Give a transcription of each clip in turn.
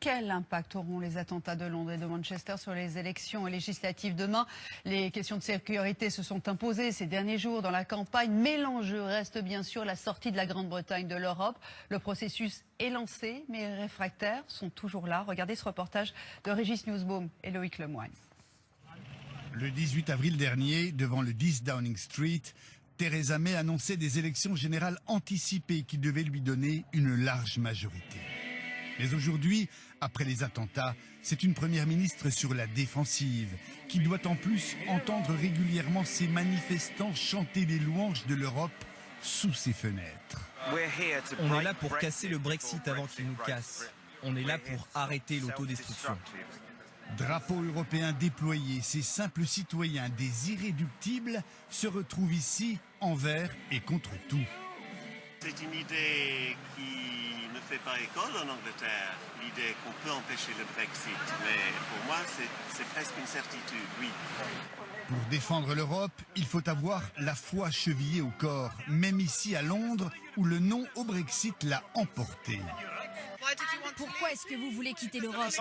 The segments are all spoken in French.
Quel impact auront les attentats de Londres et de Manchester sur les élections législatives demain? Les questions de sécurité se sont imposées ces derniers jours dans la campagne, mais l'enjeu reste bien sûr la sortie de la Grande-Bretagne de l'Europe. Le processus est lancé, mais les réfractaires sont toujours là. Regardez ce reportage de Régis Newsbaum et Loïc Lemoine. Le 18 avril dernier, devant le 10 Downing Street, Theresa May annonçait des élections générales anticipées qui devaient lui donner une large majorité. Mais aujourd'hui, après les attentats, c'est une première ministre sur la défensive qui doit en plus entendre régulièrement ses manifestants chanter les louanges de l'Europe sous ses fenêtres. On est là pour casser le Brexit avant qu'il nous casse. On est là pour arrêter l'autodestruction. Drapeau européen déployé, ces simples citoyens des irréductibles se retrouvent ici envers et contre tout. C'est une idée qui ne fait pas école en Angleterre, l'idée qu'on peut empêcher le Brexit. Mais pour moi, c'est presque une certitude, oui. Pour défendre l'Europe, il faut avoir la foi chevillée au corps, même ici à Londres, où le non au Brexit l'a emporté. Pourquoi est-ce que vous voulez quitter l'Europe?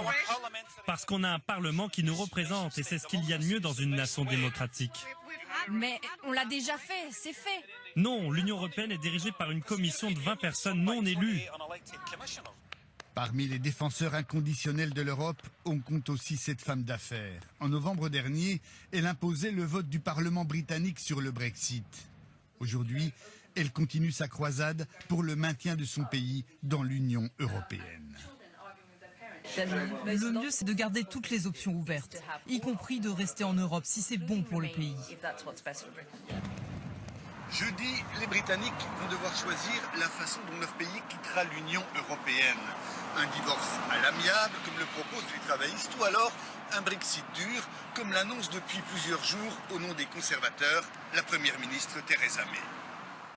Parce qu'on a un Parlement qui nous représente et c'est ce qu'il y a de mieux dans une nation démocratique. Mais on l'a déjà fait, c'est fait. Non, l'Union européenne est dirigée par une commission de 20 personnes non élues. Parmi les défenseurs inconditionnels de l'Europe, on compte aussi cette femme d'affaires. En novembre dernier, elle imposait le vote du Parlement britannique sur le Brexit. Aujourd'hui, elle continue sa croisade pour le maintien de son pays dans l'Union européenne. Le mieux, c'est de garder toutes les options ouvertes, y compris de rester en Europe si c'est bon pour le pays. Jeudi, les Britanniques vont devoir choisir la façon dont leur pays quittera l'Union européenne. Un divorce à l'amiable, comme le proposent les travaillistes, ou alors un Brexit dur, comme l'annonce depuis plusieurs jours au nom des conservateurs la première ministre Theresa May.